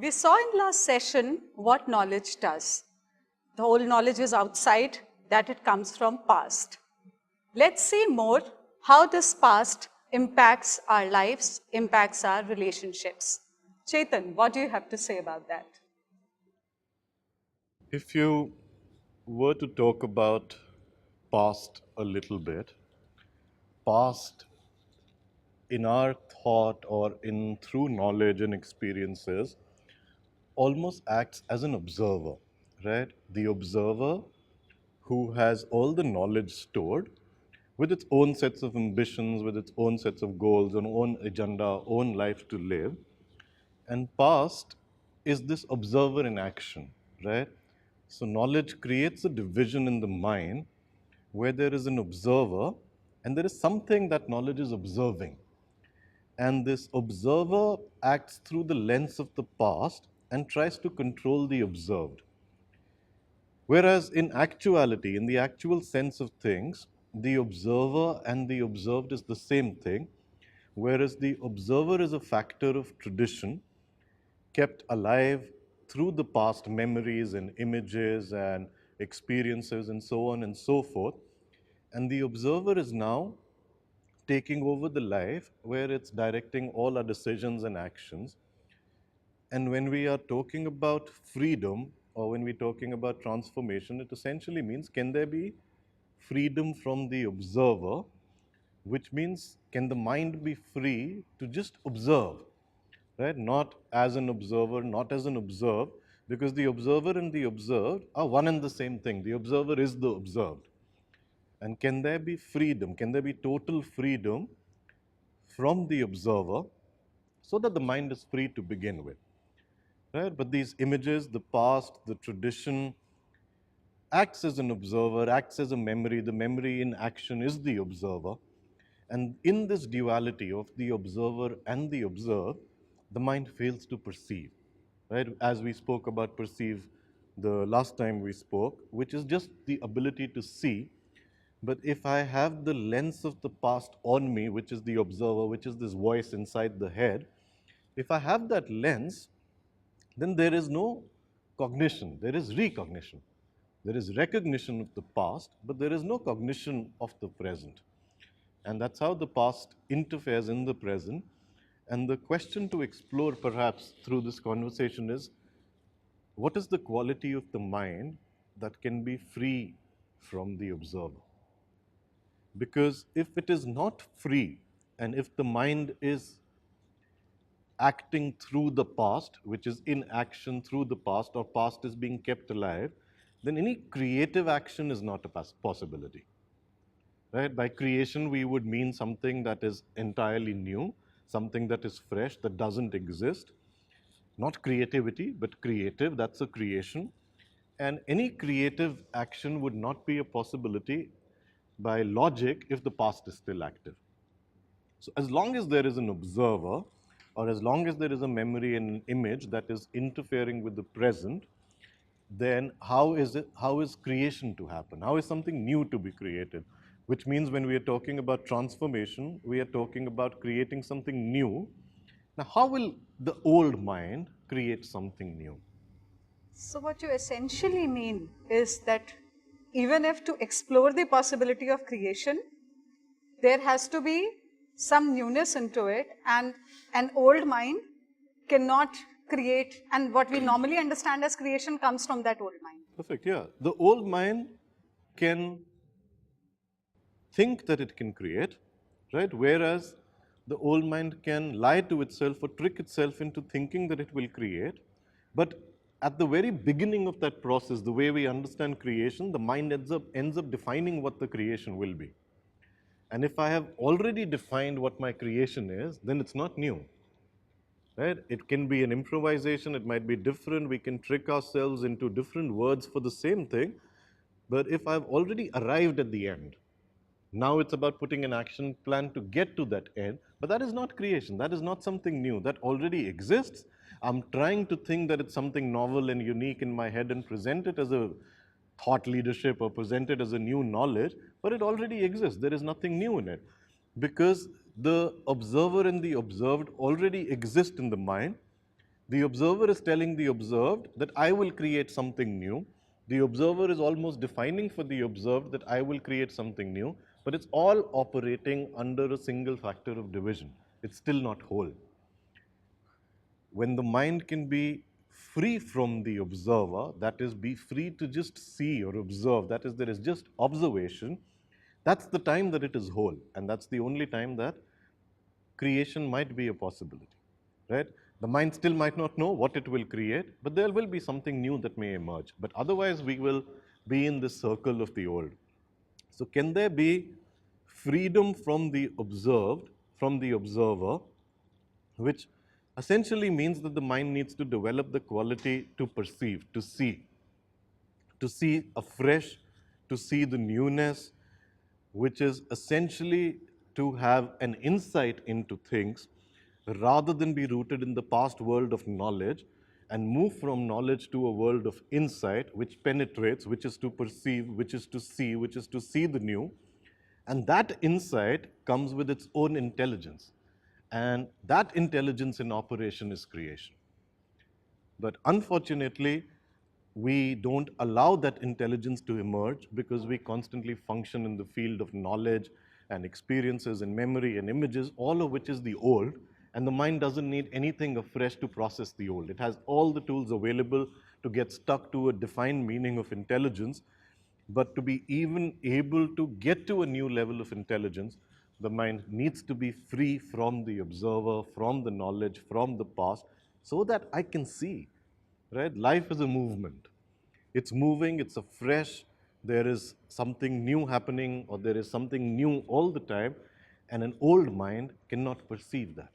We saw in last session what knowledge does. The whole knowledge is outside, that it comes from past. Let's see more how this past impacts our lives, impacts our relationships. Chetan, what do you have to say about that? If you were to talk about past a little bit, past in our thought or in through knowledge and experiences almost acts as an observer, right? The observer who has all the knowledge stored with its own sets of ambitions, with its own sets of goals, an own agenda, own life to live. And past is this observer in action, right? So knowledge creates a division in the mind where there is an observer and there is something that knowledge is observing. And this observer acts through the lens of the past and tries to control the observed. Whereas in actuality, in the actual sense of things, the observer and the observed is the same thing, whereas the observer is a factor of tradition kept alive through the past memories and images and experiences and so on and so forth. And the observer is now taking over the life where it's directing all our decisions and actions. And when we are talking about freedom or when we're talking about transformation, it essentially means can there be freedom from the observer, which means can the mind be free to just observe, right? Not as an observer, not as an observed, because the observer and the observed are one and the same thing. The observer is the observed. And can there be freedom? Can there be total freedom from the observer so that the mind is free to begin with? Right? But these images, the past, the tradition, acts as an observer, acts as a memory. The memory in action is the observer. And in this duality of the observer and the observed, the mind fails to perceive. Right? As we spoke about perceive the last time we spoke, which is just the ability to see. But if I have the lens of the past on me, which is the observer, which is this voice inside the head, if I have that lens, then there is no cognition, there is recognition. There is recognition of the past, but there is no cognition of the present. And that's how the past interferes in the present. And the question to explore perhaps through this conversation is, what is the quality of the mind that can be free from the observer? Because if it is not free, and if the mind is acting through the past, which is in action through the past, or past is being kept alive, then any creative action is not a possibility. Right? By creation, we would mean something that is entirely new, something that is fresh, that doesn't exist. Not creativity, but creative, that's a creation. And any creative action would not be a possibility by logic if the past is still active. So as long as there is an observer, or as long as there is a memory and an image that is interfering with the present, then how is creation to happen? How is something new to be created? Which means when we are talking about transformation, we are talking about creating something new. Now, how will the old mind create something new? So what you essentially mean is that even if to explore the possibility of creation, there has to be some newness into it, and an old mind cannot create, and what we normally understand as creation comes from that old mind. Perfect, yeah. The old mind can think that it can create, right? Whereas the old mind can lie to itself or trick itself into thinking that it will create. But at the very beginning of that process, the way we understand creation, the mind ends up defining what the creation will be. And if I have already defined what my creation is, then it's not new. Right? It can be an improvisation, it might be different, we can trick ourselves into different words for the same thing. But if I've already arrived at the end, now it's about putting an action plan to get to that end, but that is not creation, that is not something new, that already exists. I'm trying to think that it's something novel and unique in my head and present it as a thought leadership or present it as a new knowledge, but it already exists, there is nothing new in it. Because the observer and the observed already exist in the mind, The observer is telling the observed that I will create something new. The observer is almost defining for the observed that I will create something new, but it's all operating under a single factor of division. It's still not whole. When the mind can be free from the observer, that is, be free to just see or observe, that is, there is just observation, that's the time that it is whole. And that's the only time that creation might be a possibility, right? The mind still might not know what it will create, but there will be something new that may emerge. But otherwise, we will be in this circle of the old. So can there be freedom from the observed, from the observer, which essentially means that the mind needs to develop the quality to perceive, to see afresh, to see the newness, which is essentially to have an insight into things rather than be rooted in the past world of knowledge and move from knowledge to a world of insight which penetrates, which is to perceive, which is to see, which is to see the new. And that insight comes with its own intelligence. And that intelligence in operation is creation. But unfortunately, we don't allow that intelligence to emerge because we constantly function in the field of knowledge and experiences and memory and images, all of which is the old, and the mind doesn't need anything afresh to process the old. It has all the tools available to get stuck to a defined meaning of intelligence, but to be even able to get to a new level of intelligence, the mind needs to be free from the observer, from the knowledge, from the past, so that I can see, right? Life is a movement. It's moving, it's a fresh, there is something new happening, or there is something new all the time, and an old mind cannot perceive that,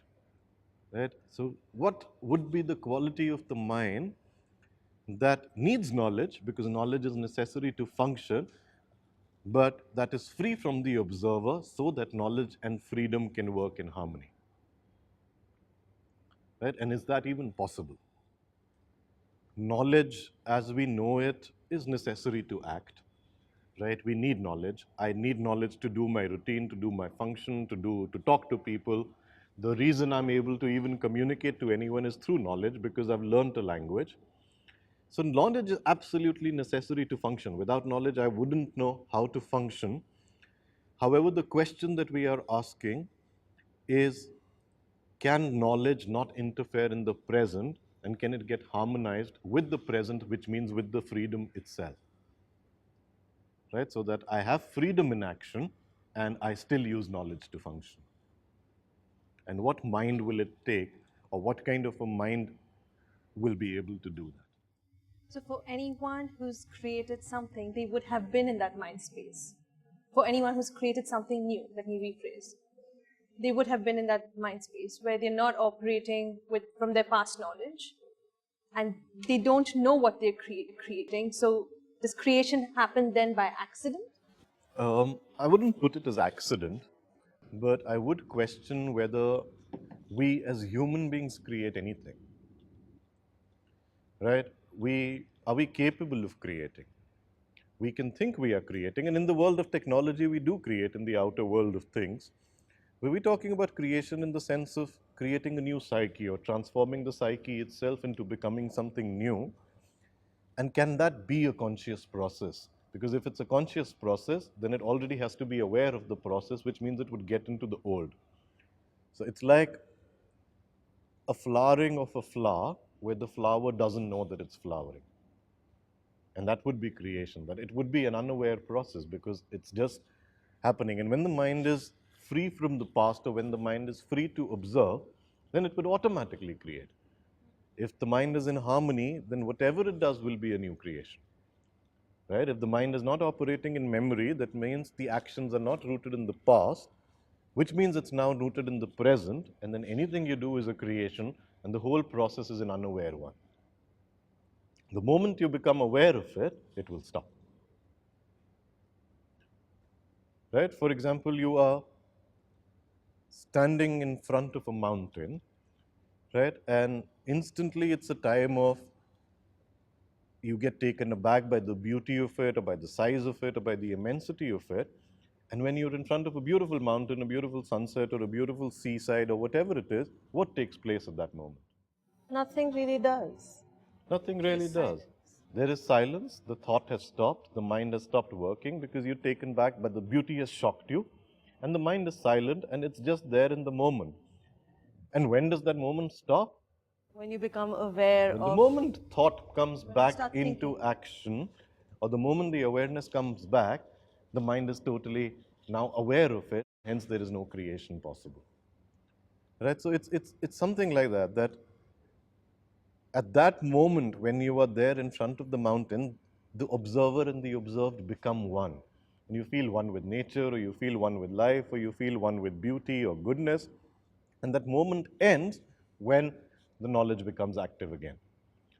right? So what would be the quality of the mind that needs knowledge, because knowledge is necessary to function, but that is free from the observer so that knowledge and freedom can work in harmony, right? And is that even possible? Knowledge as we know it is necessary to act, right? We need knowledge. I need knowledge to do my routine, to do my function, to talk to people. The reason I'm able to even communicate to anyone is through knowledge, because I've learned a language. So knowledge is absolutely necessary to function. Without knowledge, I wouldn't know how to function. However, the question that we are asking is, can knowledge not interfere in the present, and can it get harmonized with the present, which means with the freedom itself? Right? So that I have freedom in action and I still use knowledge to function. And what mind will it take, or what kind of a mind will be able to do that? So for anyone who's created something, they would have been in that mind space. For anyone who's created something new, let me rephrase, they would have been in that mind space where they're not operating from their past knowledge, and they don't know what they're creating. So does creation happen then by accident? I wouldn't put it as accident, but I would question whether we as human beings create anything. Right? Are we capable of creating? We can think we are creating, and in the world of technology, we do create in the outer world of things. But we're talking about creation in the sense of creating a new psyche or transforming the psyche itself into becoming something new. And can that be a conscious process? Because if it's a conscious process, then it already has to be aware of the process, which means it would get into the old. So it's like a flowering of a flower where the flower doesn't know that it's flowering. And that would be creation, but it would be an unaware process because it's just happening. And when the mind is free from the past, or when the mind is free to observe, then it would automatically create. If the mind is in harmony, then whatever it does will be a new creation. Right? If the mind is not operating in memory, that means the actions are not rooted in the past, which means it's now rooted in the present, and then anything you do is a creation, and the whole process is an unaware one. The moment you become aware of it, it will stop. Right? For example, you are standing in front of a mountain, right? And instantly it's a time of, you get taken aback by the beauty of it, or by the size of it, or by the immensity of it. And when you're in front of a beautiful mountain, a beautiful sunset, or a beautiful seaside, or whatever it is, what takes place at that moment? Nothing really does. Nothing really does. There is silence, the thought has stopped, the mind has stopped working because you're taken back, but the beauty has shocked you, and the mind is silent and it's just there in the moment. And when does that moment stop? When you become aware When the of moment thought comes back start into thinking. action, or the moment the awareness comes back, the mind is totally now aware of it, hence there is no creation possible. Right? So it's something like that, that at that moment when you are there in front of the mountain, the observer and the observed become one. And you feel one with nature, or you feel one with life, or you feel one with beauty or goodness. And that moment ends when the knowledge becomes active again.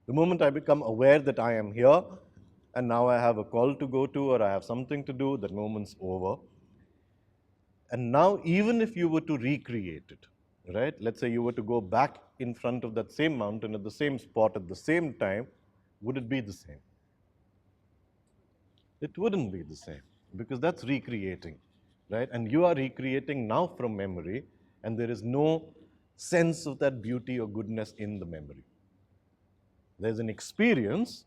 The moment I become aware that I am here and now I have a call to go to or I have something to do, that moment's over. And now, even if you were to recreate it, right? Let's say you were to go back in front of that same mountain at the same spot at the same time, would it be the same? It wouldn't be the same because that's recreating, right? And you are recreating now from memory, and there is no sense of that beauty or goodness in the memory. There's an experience,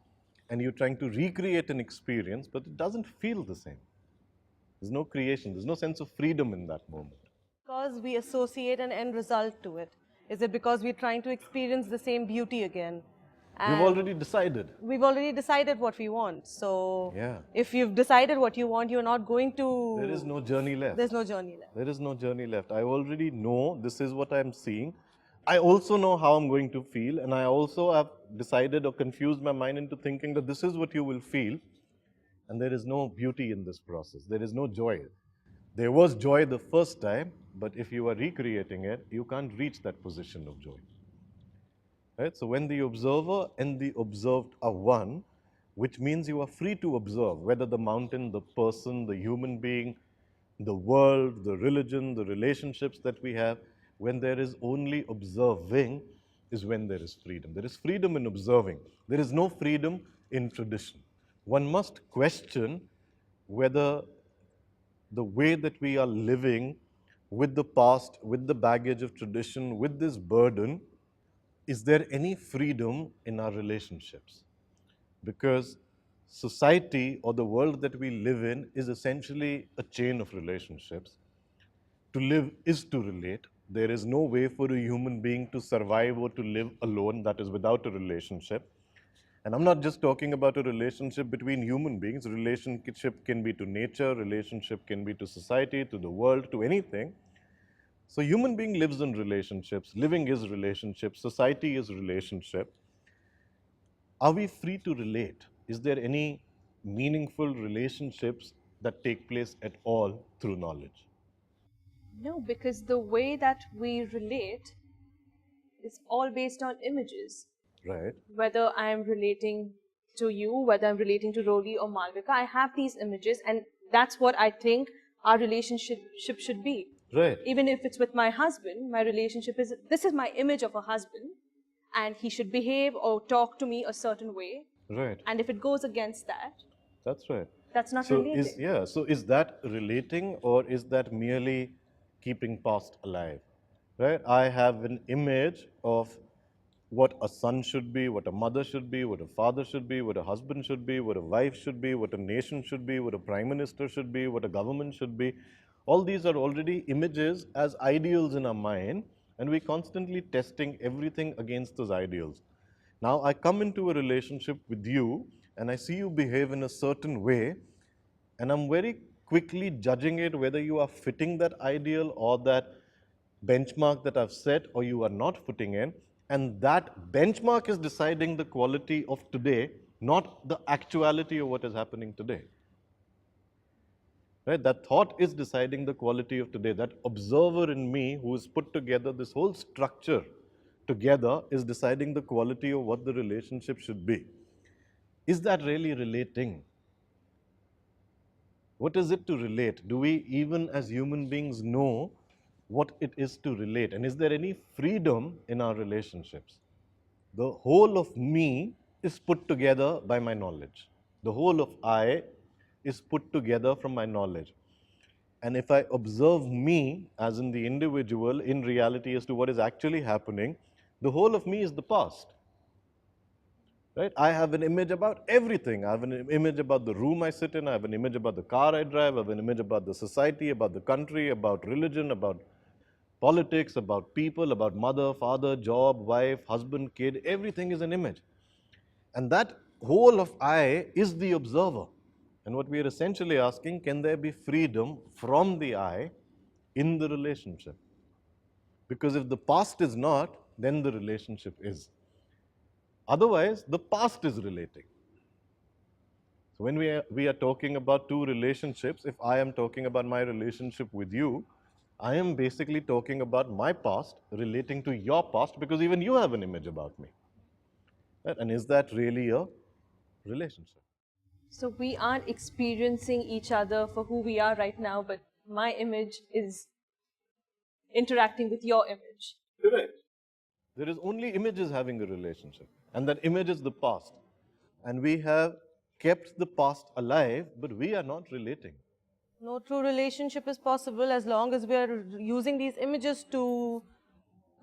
and you're trying to recreate an experience, but it doesn't feel the same. There's no creation, there's no sense of freedom in that moment. because we associate an end result to it? Is it because we're trying to experience the same beauty again? We've And already decided. we've already decided what we want. So Yeah. if you've decided what you want, you're not going to. There is no journey left. There's no journey left. There is no journey left. I already know this is what I'm seeing. I also know how I'm going to feel, and I also have decided or confused my mind into thinking that this is what you will feel, and there is no beauty in this process. There is no joy. There was joy the first time, but if you are recreating it, you can't reach that position of joy. Right? So when the observer and the observed are one, which means you are free to observe whether the mountain, the person, the human being, the world, the religion, the relationships that we have, when there is only observing, is when there is freedom. There is freedom in observing. There is no freedom in tradition. One must question whether the way that we are living with the past, with the baggage of tradition, with this burden, is there any freedom in our relationships? Because society or the world that we live in is essentially a chain of relationships. To live is to relate. There is no way for a human being to survive or to live alone that is without a relationship. And I'm not just talking about a relationship between human beings. Relationship can be to nature, relationship can be to society, to the world, to anything. So human being lives in relationships, living is relationship, society is relationship. Are we free to relate? Is there any meaningful relationships that take place at all through knowledge? No, because the way that we relate is all based on images. Right? Whether I'm relating to you, whether I'm relating to Roli or Malvika, I have these images, and that's what I think our relationship should be. Right. Even if it's with my husband, my relationship is this is my image of a husband, and he should behave or talk to me a certain way. Right. And if it goes against that, That's right. that's not So relating. so is that relating or is that merely keeping past alive? Right? I have an image of what a son should be, what a mother should be, what a father should be, what a husband should be, what a wife should be, what a nation should be, what a prime minister should be, what a government should be. All these are already images as ideals in our mind, and we're constantly testing everything against those ideals. Now, I come into a relationship with you, and I see you behave in a certain way, and I'm very quickly judging it whether you are fitting that ideal or that benchmark that I've set, or you are not fitting in. And that benchmark is deciding the quality of today, not the actuality of what is happening today. Right? That thought is deciding the quality of today. That observer in me who has put together this whole structure together is deciding the quality of what the relationship should be. Is that really relating? What is it to relate? Do we, even as human beings, know what it is to relate? And is there any freedom in our relationships? The whole of me is put together by my knowledge. The whole of I is put together from my knowledge. And if I observe me as in the individual in reality as to what is actually happening, The whole of me is the past. Right? I have an image about everything. I have an image about the room I sit in. I have an image about the car I drive. I have an image about the society, about the country, about religion, about politics, about people, about mother, father, job, wife, husband, kid. Everything is an image. And that whole of I is the observer. And what we are essentially asking, can there be freedom from the I in the relationship? Because if the past is not, then the relationship is. Otherwise, the past is relating. So when we are talking about two relationships, if I am talking about my relationship with you, I am basically talking about my past relating to your past because even you have an image about me. Right? And is that really a relationship? So we aren't experiencing each other for who we are right now, but my image is interacting with your image. Correct. There is only images having a relationship, and that image is the past. And we have kept the past alive, but we are not relating. No true relationship is possible as long as we are using these images to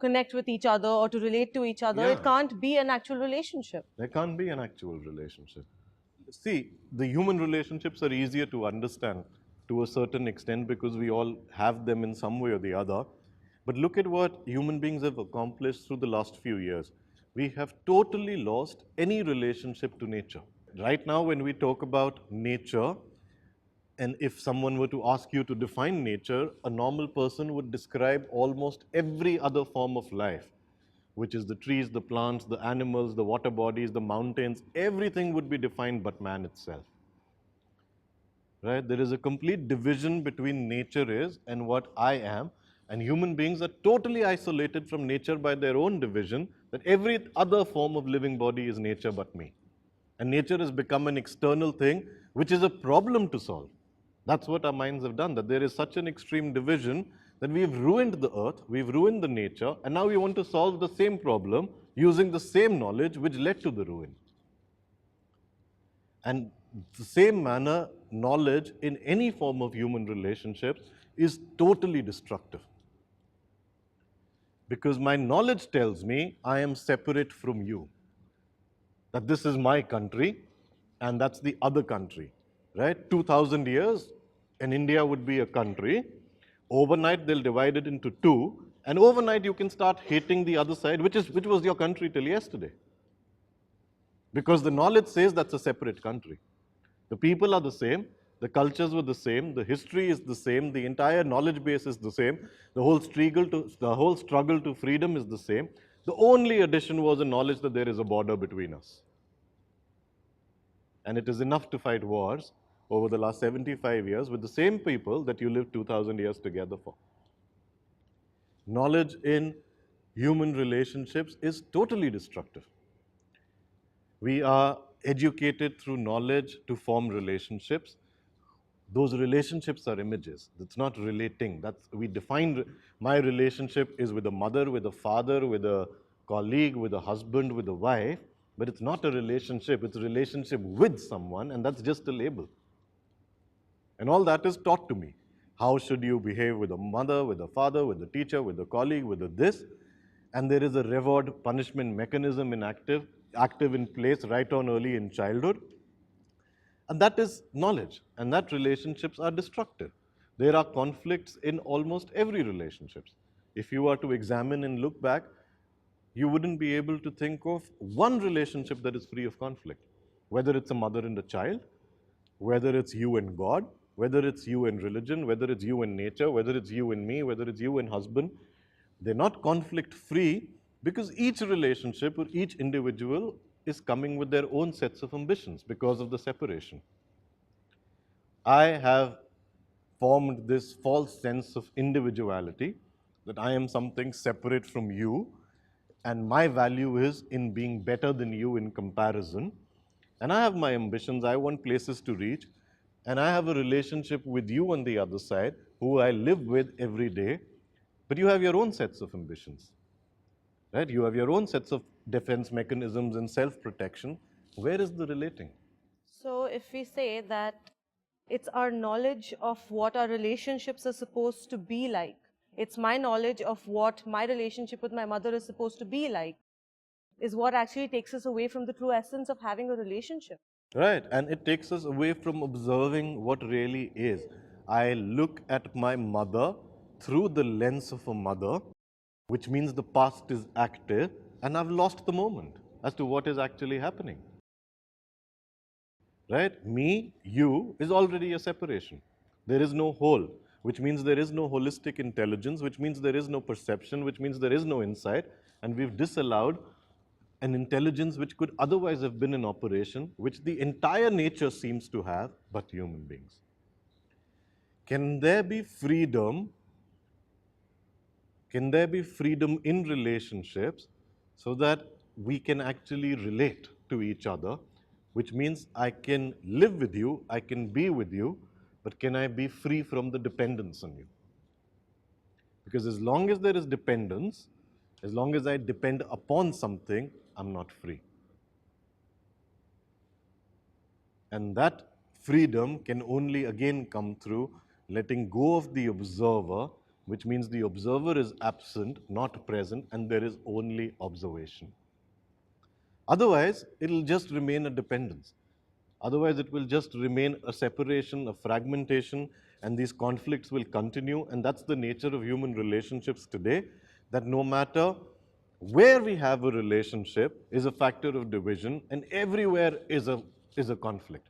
connect with each other or to relate to each other. Yeah. It can't be an actual relationship. There can't be an actual relationship. See, the human relationships are easier to understand to a certain extent because we all have them in some way or the other. But look at what human beings have accomplished through the last few years. We have totally lost any relationship to nature. Right now, when we talk about nature, and if someone were to ask you to define nature, a normal person would describe almost every other form of life, which is the trees, the plants, the animals, the water bodies, the mountains, everything would be defined but man itself. Right? There is a complete division between nature is and what I am, and human beings are totally isolated from nature by their own division, that every other form of living body is nature but me. And nature has become an external thing, which is a problem to solve. That's what our minds have done, that there is such an extreme division that we've ruined the earth, we've ruined the nature, and now we want to solve the same problem using the same knowledge which led to the ruin. And the same manner, knowledge in any form of human relationships is totally destructive. Because my knowledge tells me I am separate from you. That this is my country and that's the other country, right? 2000 years and India would be a country. Overnight they'll divide it into two, and overnight you can start hating the other side, which was your country till yesterday. Because the knowledge says that's a separate country. The people are the same, the cultures were the same, the history is the same, the entire knowledge base is the same, the whole struggle to freedom is the same. The only addition was the knowledge that there is a border between us. And it is enough to fight wars over the last 75 years with the same people that you lived 2000 years together for. Knowledge in human relationships is totally destructive. We are educated through knowledge to form relationships. Those relationships are images. That's not relating. We define my relationship is with a mother, with a father, with a colleague, with a husband, with a wife, but it's not a relationship. It's a relationship with someone, and that's just a label. And all that is taught to me. How should you behave with a mother, with a father, with a teacher, with a colleague, with a this? And there is a reward punishment mechanism active in place right on early in childhood. And that is knowledge, and that relationships are destructive. There are conflicts in almost every relationships. If you are to examine and look back, you wouldn't be able to think of one relationship that is free of conflict. Whether it's a mother and a child, whether it's you and God, whether it's you and religion, whether it's you and nature, whether it's you and me, whether it's you and husband, they're not conflict free because each relationship or each individual is coming with their own sets of ambitions because of the separation. I have formed this false sense of individuality, that I am something separate from you, and my value is in being better than you in comparison. And I have my ambitions, I want places to reach, and I have a relationship with you on the other side, who I live with every day, but you have your own sets of ambitions. Right? You have your own sets of defense mechanisms and self-protection. Where is the relating? So if we say that it's our knowledge of what our relationships are supposed to be like, It's my knowledge of what my relationship with my mother is supposed to be like, is what actually takes us away from the true essence of having a relationship. Right, and it takes us away from observing what really is. I look at my mother through the lens of a mother, which means the past is active, and I've lost the moment as to what is actually happening. Right? Me, you is already a separation. There is no whole, which means there is no holistic intelligence, which means there is no perception, which means there is no insight, and we've disallowed an intelligence which could otherwise have been in operation, which the entire nature seems to have, but human beings. Can there be freedom? Can there be freedom in relationships so that we can actually relate to each other, which means I can live with you, I can be with you, but can I be free from the dependence on you? Because as long as there is dependence, as long as I depend upon something, I'm not free. And that freedom can only again come through letting go of the observer, which means the observer is absent, not present, and there is only observation. Otherwise, it'll just remain a dependence. Otherwise, it will just remain a separation, a fragmentation, and these conflicts will continue. And that's the nature of human relationships today, that no matter where we have a relationship is a factor of division, and everywhere is a conflict.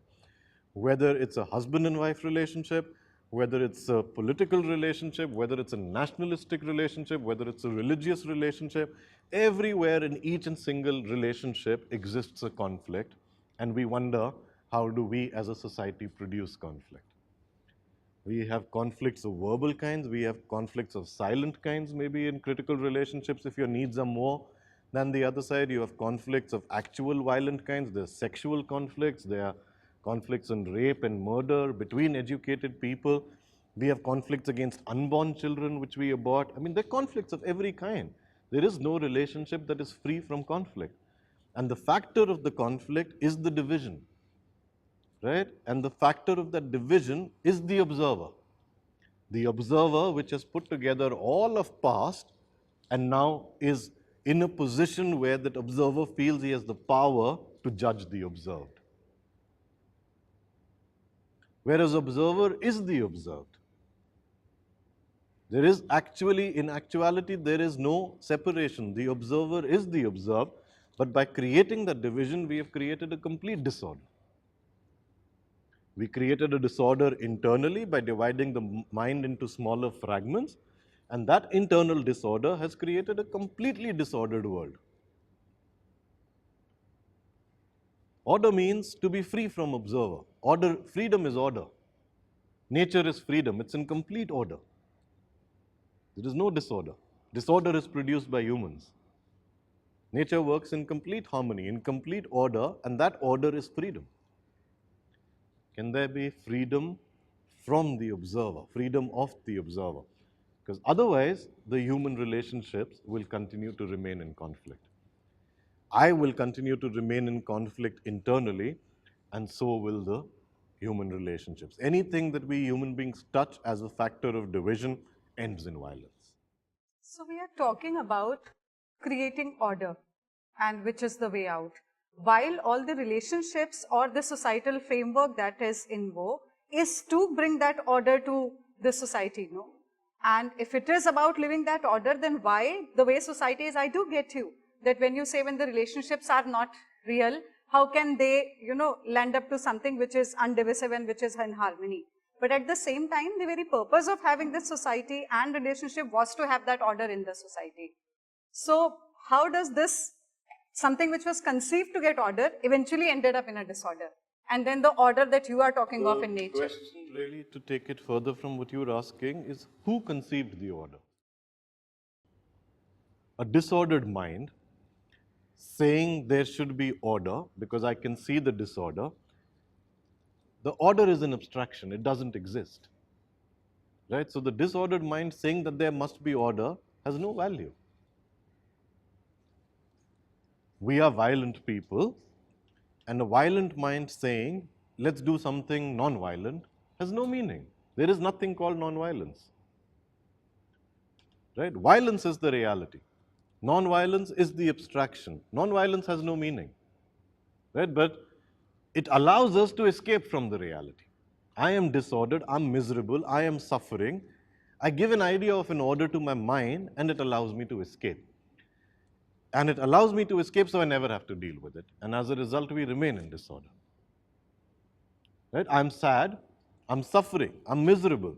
Whether it's a husband and wife relationship, whether it's a political relationship, whether it's a nationalistic relationship, whether it's a religious relationship, everywhere in each and single relationship exists a conflict, and we wonder, how do we as a society produce conflict? We have conflicts of verbal kinds, we have conflicts of silent kinds, maybe in critical relationships if your needs are more than the other side. You have conflicts of actual violent kinds, there's sexual conflicts, there are conflicts on rape and murder between educated people. We have conflicts against unborn children which we abort. I mean, there are conflicts of every kind. There is no relationship that is free from conflict. And the factor of the conflict is the division. Right? And the factor of that division is the observer. The observer which has put together all of past and now is in a position where that observer feels he has the power to judge the observed. Whereas observer is the observed. There is actually, in actuality, there is no separation. The observer is the observed, but by creating that division, we have created a complete disorder. We created a disorder internally by dividing the mind into smaller fragments, and that internal disorder has created a completely disordered world. Order means to be free from observer. Order, freedom is order. Nature is freedom. It's in complete order. There is no disorder. Disorder is produced by humans. Nature works in complete harmony, in complete order, and that order is freedom. Can there be freedom from the observer, freedom of the observer? Because otherwise, the human relationships will continue to remain in conflict. I will continue to remain in conflict internally, and so will the human relationships. Anything that we human beings touch as a factor of division ends in violence. So we are talking about creating order, and which is the way out. While all the relationships or the societal framework that is in vogue is to bring that order to the society, no? And if it is about living that order, then why the way society is, I do get you, that when you say when the relationships are not real, how can they, land up to something which is undivisive and which is in harmony? But at the same time, the very purpose of having this society and relationship was to have that order in the society. So how does this, something which was conceived to get order, eventually ended up in a disorder? And then the order that you are talking of in nature. The question really, to take it further from what you were asking, is who conceived the order? A disordered mind saying there should be order because I can see the disorder. The order is an abstraction, it doesn't exist. Right? So the disordered mind saying that there must be order has no value. We are violent people, and a violent mind saying, let's do something non-violent, has no meaning. There is nothing called non-violence. right? Violence is the reality. Non-violence is the abstraction. Non-violence has no meaning, right? But it allows us to escape from the reality. I am disordered, I'm miserable, I am suffering. I give an idea of an order to my mind and it allows me to escape. And it allows me to escape so I never have to deal with it. And as a result, we remain in disorder. Right? I'm sad, I'm suffering, I'm miserable.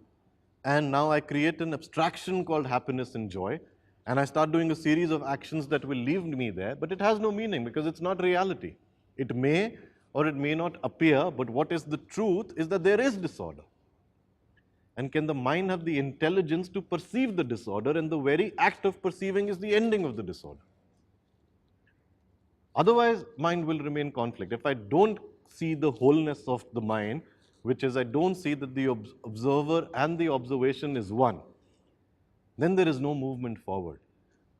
And now I create an abstraction called happiness and joy. And I start doing a series of actions that will leave me there, but it has no meaning because it's not reality. It may or it may not appear, but what is the truth is that there is disorder. And can the mind have the intelligence to perceive the disorder, and the very act of perceiving is the ending of the disorder. Otherwise, mind will remain conflict. If I don't see the wholeness of the mind, which is I don't see that the observer and the observation is one, then there is no movement forward.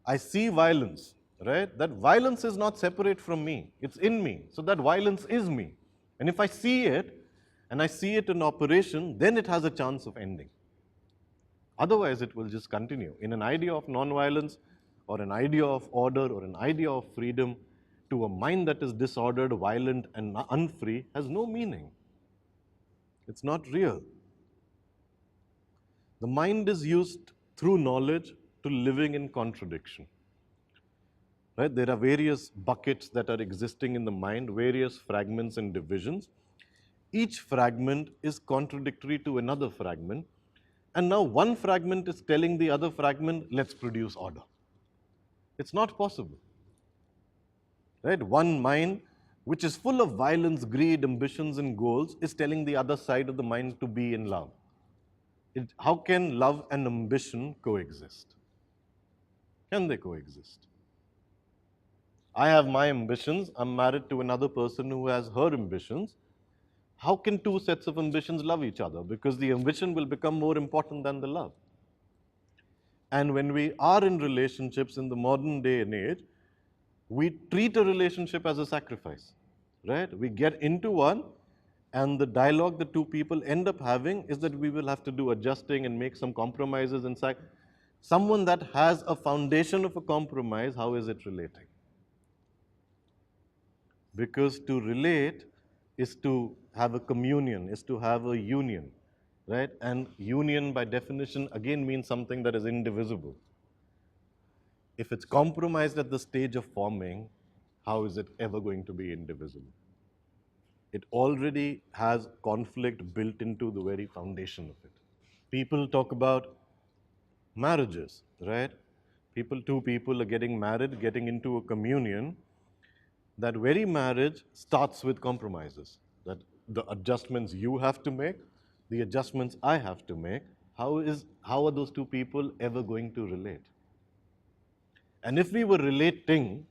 I see violence, right? That violence is not separate from me. It's in me. So that violence is me. And if I see it, and I see it in operation, then it has a chance of ending. Otherwise, it will just continue. In an idea of non-violence, or an idea of order, or an idea of freedom, to a mind that is disordered, violent, and unfree has no meaning. It's not real. The mind is used through knowledge to living in contradiction. Right? There are various buckets that are existing in the mind, various fragments and divisions. Each fragment is contradictory to another fragment. And now one fragment is telling the other fragment, let's produce order. It's not possible. Right? One mind, which is full of violence, greed, ambitions, and goals, is telling the other side of the mind to be in love. How can love and ambition coexist? Can they coexist? I have my ambitions, I'm married to another person who has her ambitions. How can two sets of ambitions love each other? Because the ambition will become more important than the love. And when we are in relationships in the modern day and age, we treat a relationship as a sacrifice, right? We get into one, and the dialogue the two people end up having is that we will have to do adjusting and make some compromises inside. Someone that has a foundation of a compromise, how is it relating? Because to relate is to have a communion, is to have a union, right? And union by definition again means something that is indivisible. If it's compromised at the stage of forming, how is it ever going to be indivisible? It already has conflict built into the very foundation of it. People talk about marriages, right? Two people are getting married, getting into a communion. That very marriage starts with compromises. That the adjustments you have to make, the adjustments I have to make, how are those two people ever going to relate? And if we were relating,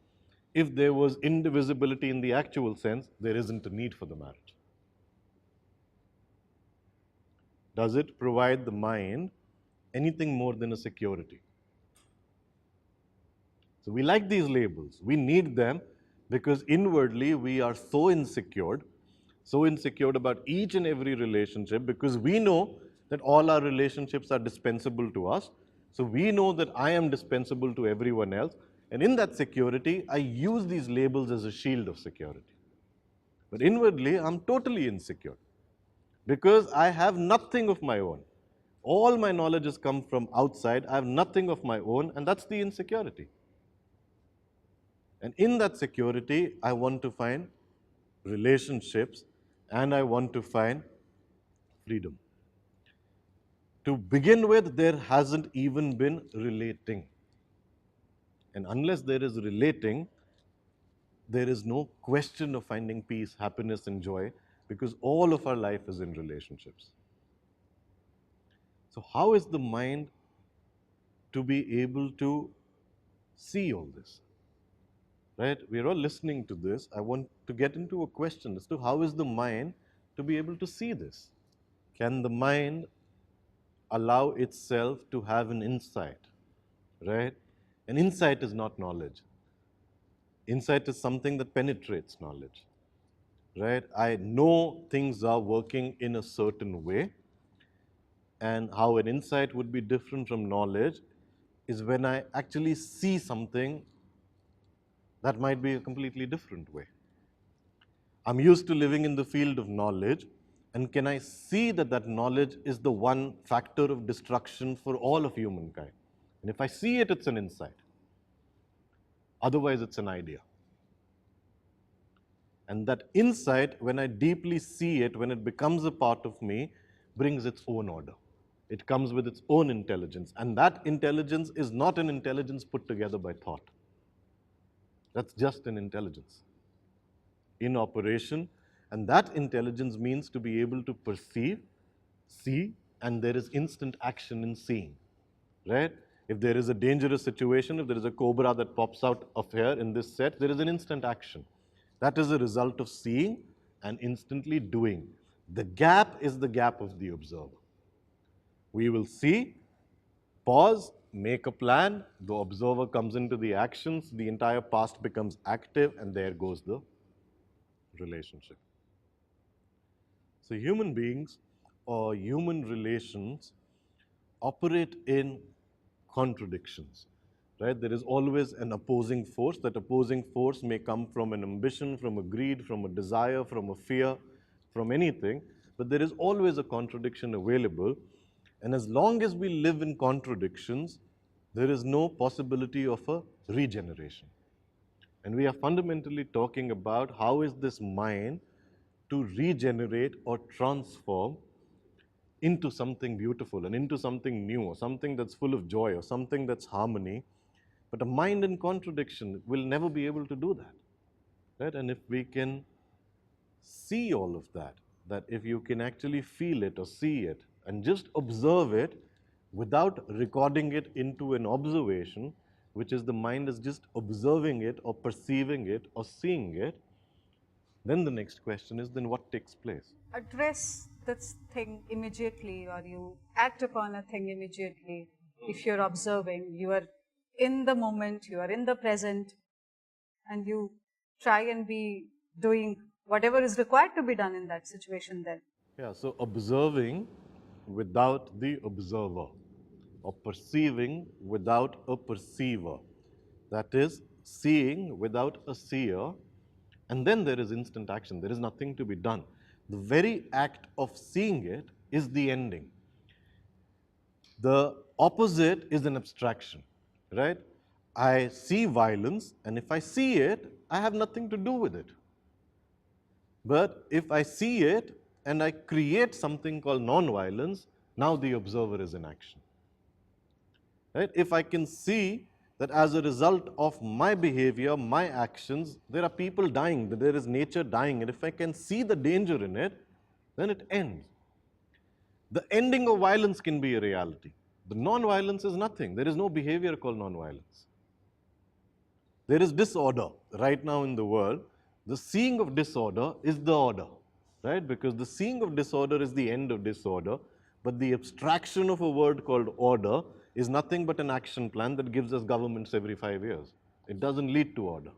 if there was indivisibility in the actual sense, there isn't a need for the marriage. Does it provide the mind anything more than a security? So we like these labels. We need them because inwardly we are so insecure about each and every relationship, because we know that all our relationships are dispensable to us. So we know that I am dispensable to everyone else. And in that security, I use these labels as a shield of security. But inwardly, I'm totally insecure because I have nothing of my own. All my knowledge has come from outside. I have nothing of my own, and that's the insecurity. And in that security, I want to find relationships and I want to find freedom. To begin with, there hasn't even been relating. And unless there is relating, there is no question of finding peace, happiness, and joy, because all of our life is in relationships. So how is the mind to be able to see all this? Right? We're all listening to this. I want to get into a question as to how is the mind to be able to see this? Can the mind allow itself to have an insight? Right? An insight is not knowledge. Insight is something that penetrates knowledge. Right? I know things are working in a certain way, and how an insight would be different from knowledge is when I actually see something that might be a completely different way. I'm used to living in the field of knowledge, and can I see that that knowledge is the one factor of destruction for all of humankind? And if I see it, it's an insight. Otherwise, it's an idea. And that insight, when I deeply see it, when it becomes a part of me, brings its own order. It comes with its own intelligence. And that intelligence is not an intelligence put together by thought. That's just an intelligence in operation. And that intelligence means to be able to perceive, see, and there is instant action in seeing, right? If there is a dangerous situation, if there is a cobra that pops out of here in this set, there is an instant action. That is a result of seeing and instantly doing. The gap is the gap of the observer. We will see, pause, make a plan, the observer comes into the actions, the entire past becomes active, and there goes the relationship. So human beings or human relations operate in contradictions, right? There is always an opposing force. That opposing force may come from an ambition, from a greed, from a desire, from a fear, from anything, but there is always a contradiction available. And as long as we live in contradictions, there is no possibility of a regeneration. And we are fundamentally talking about how is this mind to regenerate or transform into something beautiful and into something new, or something that's full of joy, or something that's harmony. But a mind in contradiction will never be able to do that, right? And if we can see all of that, that if you can actually feel it or see it and just observe it without recording it into an observation, which is the mind is just observing it or perceiving it or seeing it, then the next question is, then what takes place? Address this thing immediately, or you act upon a thing immediately. If you're observing, you are in the moment, you are in the present, and you try and be doing whatever is required to be done in that situation then. Yeah, so observing without the observer, or perceiving without a perceiver. That is, seeing without a seer, and then there is instant action. There is nothing to be done. The very act of seeing it is the ending. The opposite is an abstraction, right? I see violence, and if I see it, I have nothing to do with it. But if I see it and I create something called non-violence, now the observer is in action. Right? If I can see that as a result of my behavior, my actions, there are people dying, that there is nature dying, and if I can see the danger in it, then it ends. The ending of violence can be a reality. The non-violence is nothing. There is no behavior called non-violence. There is disorder right now in the world. The seeing of disorder is the order, right? Because the seeing of disorder is the end of disorder, but the abstraction of a word called order is nothing but an action plan that gives us governments every 5 years. It doesn't lead to order.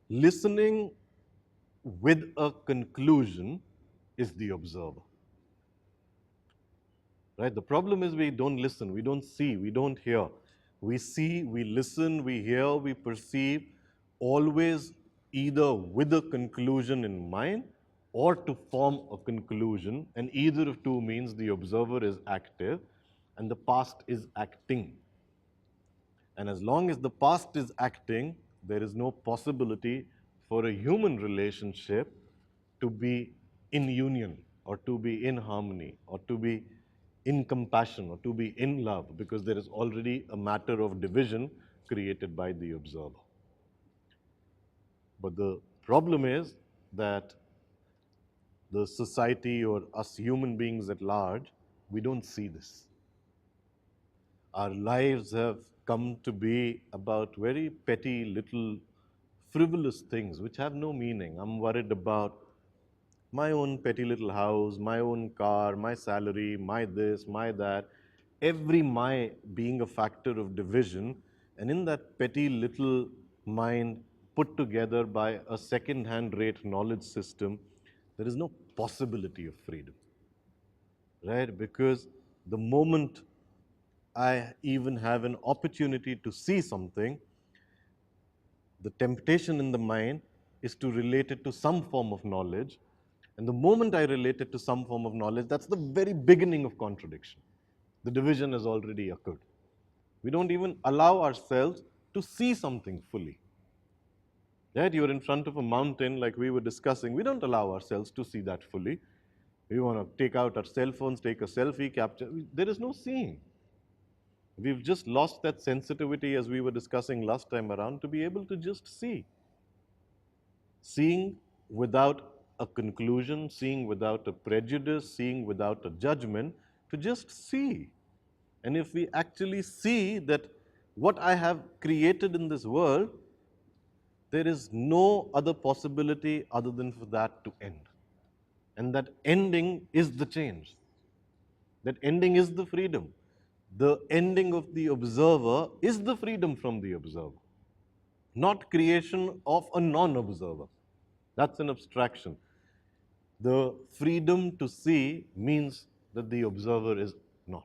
Listening with a conclusion is the observer. Right? The problem is we don't listen, we don't see, we don't hear. We see, we listen, we hear, we perceive, always either with a conclusion in mind or to form a conclusion, and either of two means the observer is active and the past is acting. And as long as the past is acting, there is no possibility for a human relationship to be in union, or to be in harmony, or to be in compassion, or to be in love, because there is already a matter of division created by the observer. But the problem is that the society, or us human beings at large, we don't see this. Our lives have come to be about very petty, little, frivolous things which have no meaning. I'm worried about my own petty little house, my own car, my salary, my this, my that. Every my being a factor of division, and in that petty little mind put together by a second-hand rate knowledge system, there is no possibility of freedom, right? Because The moment I even have an opportunity to see something, the temptation in the mind is to relate it to some form of knowledge. And the moment I relate it to some form of knowledge, that's the very beginning of contradiction. The division has already occurred. We don't even allow ourselves to see something fully. Right? You're in front of a mountain like we were discussing. We don't allow ourselves to see that fully. We want to take out our cell phones, take a selfie, capture. There is no seeing. We've just lost that sensitivity, as we were discussing last time around, to be able to just see. Seeing without a conclusion, seeing without a prejudice, seeing without a judgment, to just see. And if we actually see that what I have created in this world, there is no other possibility other than for that to end. And that ending is the change. That ending is the freedom. The ending of the observer is the freedom from the observer, not creation of a non-observer. That's an abstraction. The freedom to see means that the observer is not.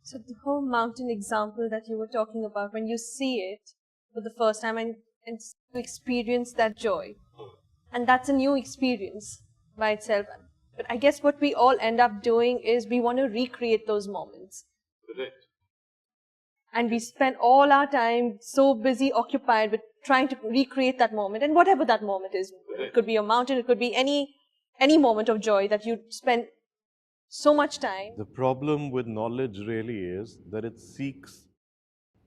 So the whole mountain example that you were talking about, when you see it for the first time and to experience that joy, and that's a new experience by itself. But I guess what we all end up doing is we want to recreate those moments. Correct. And we spend all our time so busy, occupied with trying to recreate that moment, and whatever that moment is. It could be a mountain, it could be any moment of joy that you spend so much time. The problem with knowledge really is that it seeks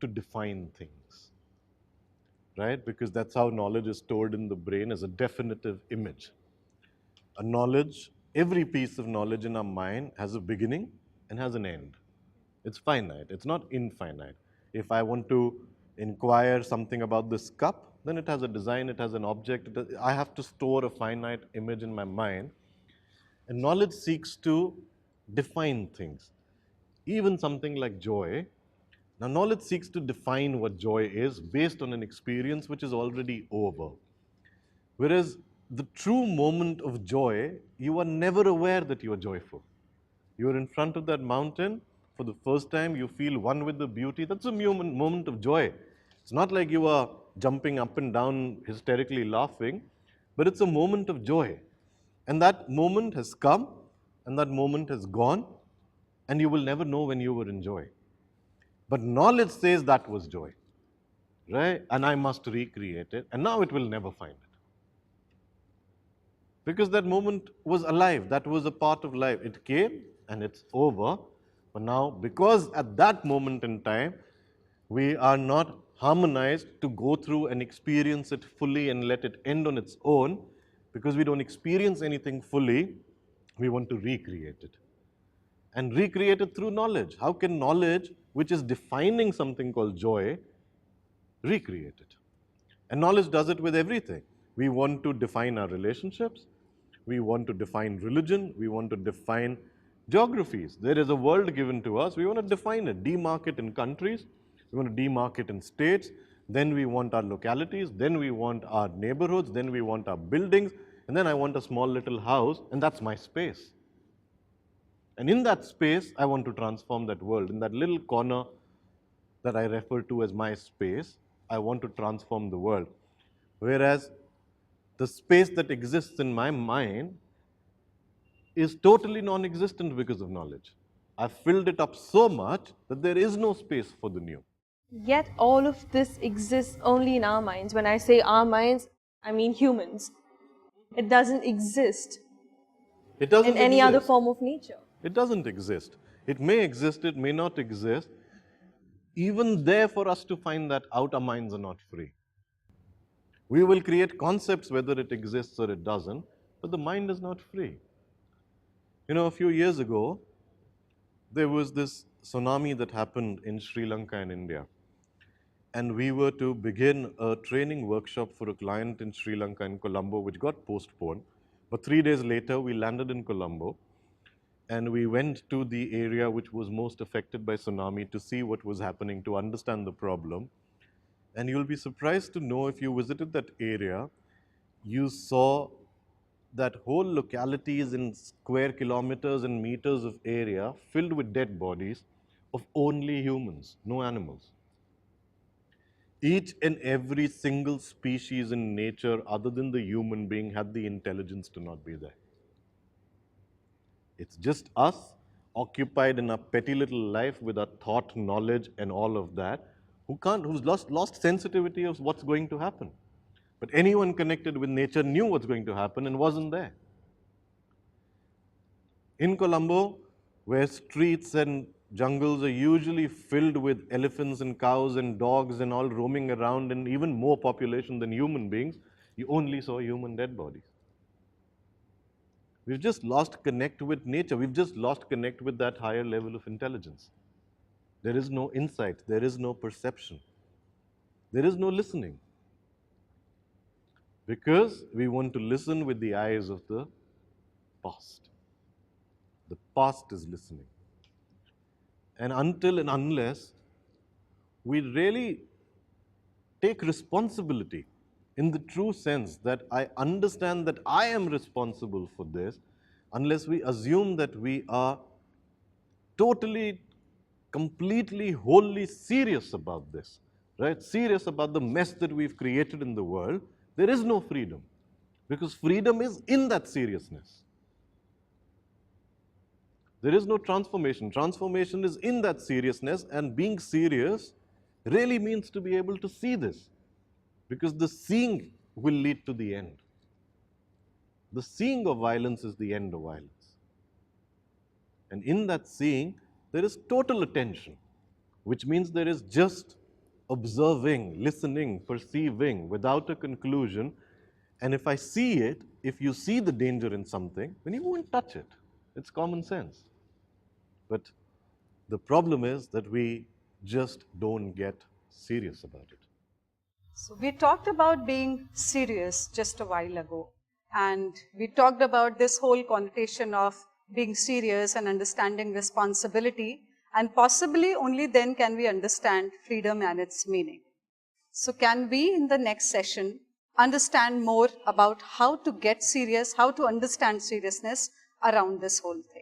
to define things, right? Because that's how knowledge is stored in the brain as a definitive image. A knowledge, every piece of knowledge in our mind has a beginning and has an end. It's finite, it's not infinite. If I want to inquire something about this cup, then it has a design, it has an object. I have to store a finite image in my mind. And knowledge seeks to define things. Even something like joy. Now, knowledge seeks to define what joy is based on an experience which is already over. Whereas the true moment of joy, you are never aware that you are joyful. You are in front of that mountain for the first time, you feel one with the beauty. That's a moment of joy. It's not like you are jumping up and down, hysterically laughing, but it's a moment of joy. And that moment has come, and that moment has gone, and you will never know when you were in joy. But knowledge says that was joy, right? And I must recreate it, and now it will never find it. Because that moment was alive, that was a part of life. It came and it's over. But now, because at that moment in time, we are not harmonized to go through and experience it fully and let it end on its own, because we don't experience anything fully, we want to recreate it. And recreate it through knowledge. How can knowledge, which is defining something called joy, recreate it? And knowledge does it with everything. We want to define our relationships. We want to define religion. We want to define geographies. There is a world given to us. We want to define it, demark it in countries. We want to demark it in states. Then we want our localities. Then we want our neighborhoods. Then we want our buildings. And then I want a small little house, and that's my space. And in that space, I want to transform that world. In that little corner that I refer to as my space, I want to transform the world. Whereas the space that exists in my mind is totally non-existent because of knowledge. I've filled it up so much that there is no space for the new. Yet all of this exists only in our minds. When I say our minds, I mean humans. It doesn't exist It doesn't in any other exist. form of nature. It doesn't exist. It may exist, it may not exist. Even there, for us to find that out, our minds are not free. We will create concepts whether it exists or it doesn't, but the mind is not free. You know, a few years ago, there was this tsunami that happened in Sri Lanka and India. And we were to begin a training workshop for a client in Sri Lanka and Colombo, which got postponed. But 3 days later, we landed in Colombo. And we went to the area which was most affected by tsunami to see what was happening, to understand the problem. And you'll be surprised to know, if you visited that area, you saw that whole localities in square kilometers and meters of area filled with dead bodies of only humans, no animals. Each and every single species in nature other than the human being had the intelligence to not be there. It's just us occupied in our petty little life with our thought, knowledge, and all of that, who's lost sensitivity of what's going to happen. But anyone connected with nature knew what's going to happen and wasn't there. In Colombo, where streets and jungles are usually filled with elephants and cows and dogs and all roaming around, and even more population than human beings, you only saw human dead bodies. We've just lost connect with nature. We've just lost connect with that higher level of intelligence. There is no insight. There is no perception. There is no listening. Because we want to listen with the eyes of the past. The past is listening. And until and unless we really take responsibility in the true sense that I understand that I am responsible for this, unless we assume that we are totally, completely, wholly serious about this, right? Serious about the mess that we've created in the world, there is no freedom. Because freedom is in that seriousness. There is no transformation. Transformation is in that seriousness, and being serious really means to be able to see this. Because the seeing will lead to the end. The seeing of violence is the end of violence. And in that seeing, there is total attention, which means there is just observing, listening, perceiving without a conclusion. And if I see it, if you see the danger in something, then you won't touch it. It's common sense. But the problem is that we just don't get serious about it. So we talked about being serious just a while ago. And we talked about this whole connotation of being serious and understanding responsibility. And possibly only then can we understand freedom and its meaning. So can we, in the next session, understand more about how to get serious, how to understand seriousness around this whole thing?